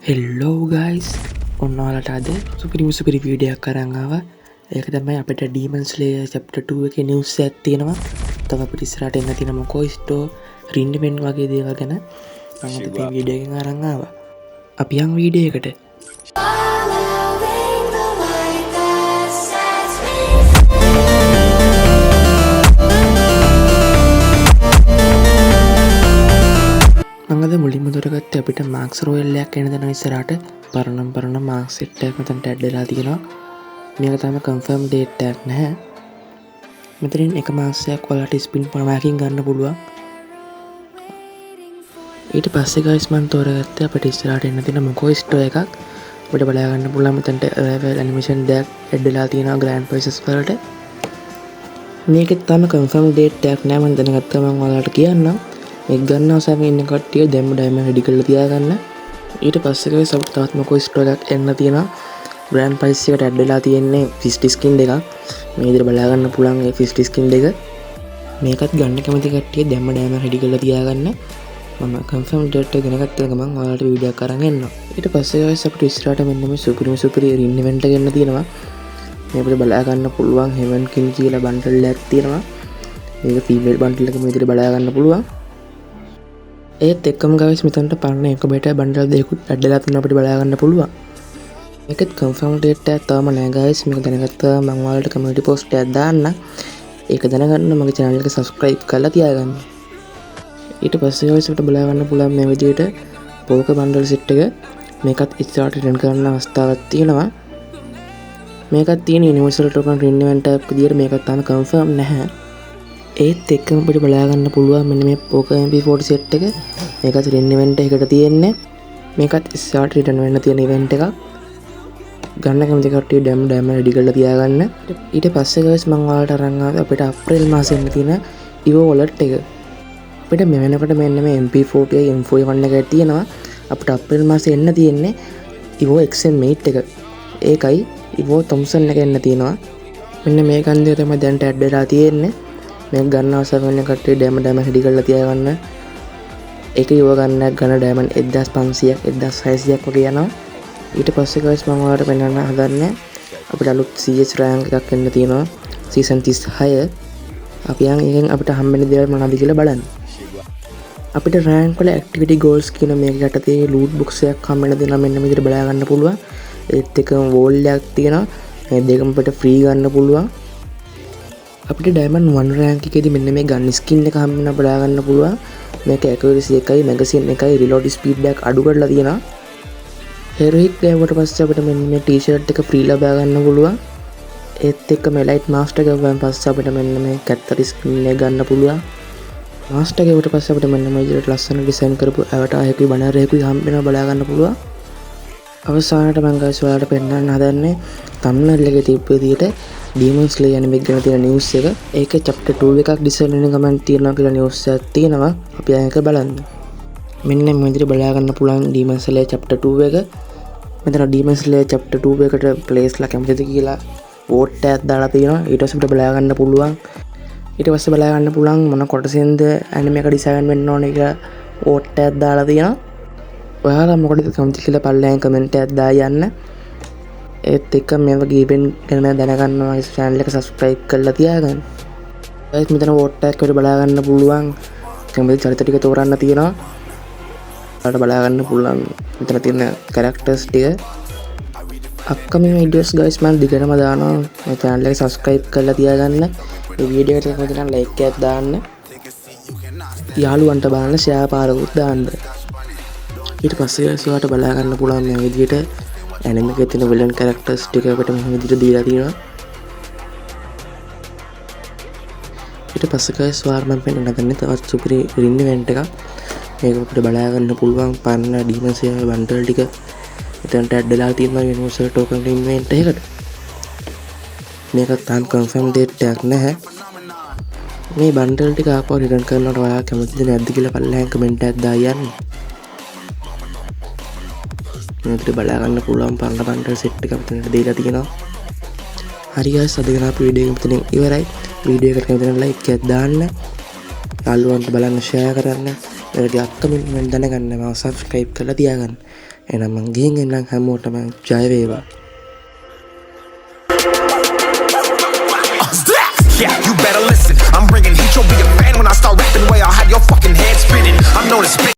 හෙල්ලෝ guys ඔන්නවාලට අද සුපිරි වීඩියක් කරංගාව ඒක තමයි අපට ඩීමන්ස්ලේ චප්ට 2 එක නිවස් ඇත්තියෙනවා තව පිටිස්සරට එන්න තින මොකෝයිස්ටෝ රින්ඩිමෙන්් වගේ දේව ගැන අමත වීඩියගෙන් අරංගාව අපියන් වීඩියකට මඟද මුලින්ම දුරගත්ත අපිට මාක්ස් රෝයල්ලයක් එන දෙන විසරට පරණ මාක් සිට්ටක් මෙතන්ට ඇඩ්ඩලා තියෙනවා මේක තම කම්ෆර්ම් ඩේට්ටක් නැහැ මෙතරින් එක මාසයක් වලට ස්පින් පනමයකින් ගන්න පුළුවන් ඊට පස්සේ ගයිස්මන් තෝරගත්ත අපට ඉස්සරට එන්න තින මොකෝ ස්ටෝ එකක් අපිට බලාගන්න පුළුවන් මෙතන්ට ඇනිමේෂන් දෙයක් ඇඩ්ඩලා තියෙනවා ග්‍රෑන්ඩ් ප්‍රයිසස් වලට මේකෙත් තම කම්ෆර්ම් ඩේට්ටක් නෑ මම දැනගත්තම ඔයාලට කියන්නම් එක් ගන්න අවසාම ඉන්න කට්ටිය දැම්ම ඩයිමන්ඩ් රෙඩි කරලා තියාගන්න. ඊට පස්සේ ගයි සබ් තවත් මොකෝ ස්ටෝ එකක් එන්න තියෙනවා. ග්‍රෑන්ඩ් ප්‍රයිස් එකට ඇඩ් වෙලා තියෙන්නේ 50 ස්කින් දෙකක්. මේ විදිහට බලා ගන්න පුළුවන් ඒ 50 ස්කින් දෙක. මේකත් ගන්න කැමති කට්ටිය දැම්ම ඩයිමන්ඩ් රෙඩි කරලා තියාගන්න. මම කන්ෆර්ම් ඩේට් එක ගෙනගත්ත ගමන් ඔයාලට වීඩියෝ එකක් අරන් එන්නම්. ඊට පස්සේ ගයි අපිට ඉස්සරහට මෙන්න මේ සුපිරි රින් ඉවෙන්ට් එක ගන්න තියෙනවා. මේ අපිට බලා ගන්න පුළුවන් හෙවන් කින් කියලා බන්ඩල් එකක් තියෙනවා. මේක ෆීමේල් බන්ඩල් එක මේ විදිහට බලා ගන්න පුළුවන්. ඒත් එක්කම ගයිස් මෙතනට පරණ එක බෙට බන්ඩල් දෙකකුත් ඇඩ්ඩලා තියෙනවා අපිට බලා ගන්න පුළුවන්. මේකත් කන්ෆර්ම් ඩේට් එකක් තාම නැහැ ගයිස්. මේක දැනගත්තා මම ඔයාලට කමියුනිටි පෝස්ට් එකක් දාන්න. ඒක දැනගන්න මගේ channel එක subscribe කරලා තියාගන්න. ඊට පස්සේ ගයිස් අපිට බලා ගන්න පුළුවන් මේ විදිහට පෝක බන්ඩල් සෙට් එක. මේකත් ඉස්සරහට රිටර්න් කරන්න අවස්ථාවක් තියෙනවා. මේකත් තියෙන යුනිවර්සල් ටෝකන් රින් ඉවෙන්ට් එකක් විදියට මේකත් තාම කන්ෆර්ම් නැහැ. ඒත් එක්කම අපිට බලා ගන්න පුළුවන් මෙන්න මේ පෝකෝ MP40 සෙට් එක. මේකත් රින් ඉවෙන්ට් එකකට තියෙන්නේ. මේකත් ඉස්සරහට රිටර්න් වෙන්න තියෙන ඉවෙන්ට් එකක්. ගන්න කැමති කට්ටිය ඩයිමන්ඩ් රෙඩි කරලා තියාගන්න. ඊට පස්සේ ගයිස් මම ඔයාලට අරන් ආවේ අපිට අප්‍රේල් මාසෙ එන්න තියෙන ඉවෝ වොලට් එක. අපිට මේ වෙනකොට මෙන්න මේ MP40 M41 එකක් තියෙනවා. අපිට අප්‍රේල් මාසෙ එන්න තියෙන්නේ ඉවෝ XM8 එක. ඒකයි ඉවෝ තොම්සන් එක එන්න තියෙනවා. මෙන්න මේ කන්දේ තමයි දැන්ට ඇඩ් වෙලා තියෙන්නේ. මේක ගන්න අවශ්‍ය වෙන කට්ටිය ඩයිමන්ඩ් රෙඩි කරලා තියාගන්න. ඒක යව ගන්න ඩයිමන්ඩ් 1500ක් 1600ක් වගේ යනවා. ඊට පස්සේ ගයිස් මම ඔයාලට පෙන්නන්න හදන්නේ අපිට අලුත් CS රෑන්ක් එකක් එන්න තියෙනවා. සීසන් 36. අපි යන් එකෙන් අපිට හම්බෙන දේවල් මොනවද කියලා බලන්න. අපිට රෑන්ක් වල ඇක්ටිවිටි ගෝල්ස් කියන මේක යටතේ ලූට් බොක්ස් එකක් හම්බෙන්න දෙනවා. මෙන්න මේකට බලා ගන්න පුළුවන්. ඒත් එකම වෝල් එකක් තියෙනවා. මේ දෙකම අපිට ෆ්‍රී ගන්න පුළුවන්. අපිට ඩයිමන්ඩ් 1 රෑන්ක් එකේදී මෙන්න මේ ගන් ස්කින් එක හම්බෙන්න බලා ගන්න පුළුවන්. මේක ඇකියුරසි එකයි මැගසින් එකයි රිලෝඩ් ස්පීඩ් එකක් අඩු කරලා තියෙනවා. හෙරොයික් ගෑවට පස්සේ අපිට මෙන්න මේ ටී-ෂර්ට් එක ෆ්‍රී ලබා ගන්න පුළුවන්. ඒත් එක්ක මේ ලයිට් මාස්ටර් ගාවන් පස්සේ අපිට මෙන්න මේ කැත්තර ස්කින් එක ගන්න පුළුවන්. මාස්ටර් ගාවට පස්සේ අපිට මෙන්න මේ විදිහට ලස්සන ඩිසයින් කරපු අවටාර් එකකුයි බනර් එකකුයි හම්බෙනවා බලා ගන්න පුළුවන්. අවසානට මම ගයිස් ඔයාලට පෙන්නන්න හදන්නේ තම්බ්නේල් එකේ තිබ්බ විදිහට ඩීමන් ස්ලේ ඇනිමේ ගැන තියෙන නිවුස් එක. ඒකේ chapter 2 එකක් ඩිසයින් වෙන ගමන් තියෙනවා කියලා නිවුස් එකක් තියෙනවා. අපි ඒක බලන්න. මෙන්න මේ විදිහට බලා ගන්න පුළුවන් ඩීමන් ස්ලේ chapter 2 එක. මෙතන ඩීමන් ස්ලේ chapter 2 එකට ප්ලේස්ලා කැමතිද කියලා වෝට් එකක් දාලා තියෙනවා. ඊට පස්සේ අපිට බලා ගන්න පුළුවන්. ඊට පස්සේ බලා ගන්න පුළුවන් මොන කොටසෙන්ද ඇනිමේ එක ඩිසයින් වෙන්න ඕනේ කියලා වෝට් එකක් දාලා තියෙනවා. ඔයාලා මොකටද කැමති කියලා පල්ලෙන් කමෙන්ට් එකක් දාලා යන්න. ඒත් එක්ක මේ වගේ ඉවෙන්ට් ගැන දැනගන්න ඔයාගේ channel එක subscribe කරලා තියාගන්න. ගයිස් මෙතන වෝට් එකක් වල බලා ගන්න පුළුවන්. කැමති චරිත ටික තෝරන්න තියෙනවා. ඔයාලට බලා ගන්න පුළුවන් මෙතන තියෙන characters ටික. upcoming videos guys මම දිගටම දානවා. මේ channel එක subscribe කරලා තියාගන්න. මේ වීඩියෝ එකට කැමති නම් like එකක් දාන්න. යාළුවන්ට බලන්න share පාරකුත් දාන්න. ඊට පස්සේ guys ඔයාලට බලා ගන්න පුළුවන් මේ විදිහට ඇනිමේ එකේ තියෙන විලන් කැරක්ටර්ස් ටික අපිට මෙහෙම විදිහට දීලා තියෙනවා. ඊට පස්සේ guys ඔයාලට මම පෙන්නන්න හදන්නේ තවත් සුපිරි රින් ඉවෙන්ට් එකක්. මේක අපිට බලා ගන්න පුළුවන් පරණ ඩීමන් ස්ලේයර් බන්ඩල් ටික එතනට ඇඩ් වෙලා තියෙනවා යුනිවර්සල් ටෝකන් රින් ඉවෙන්ට් එකකට. මේක තාම කන්ෆර්ම් ඩේට් එකක් නැහැ. මේ බන්ඩල් ටික ආපහු රිටර්න් කරනකොට ඔයාලා කැමතිද නැද්ද කියලා පල්ලෙහාන් කමෙන්ට් එකක් දාලා යන්න. මේකට බලා ගන්න පුළුවන් පරණ බන්ඩල් සෙට් එක අපිට දීලා තියෙනවා. හරි guys අද ගෙන අපේ වීඩියෝ එක මෙතනින් ඉවරයි. වීඩියෝ එකට කැමති නම් like එකක් දාන්න. යාළුවන්ට බලන්න share කරන්න. ඒකේ upcoming event දැනගන්න මම subscribe කරලා තියාගන්න. එහෙනම් මං ගිහින් එන්නම් හැමෝටම ජය වේවා.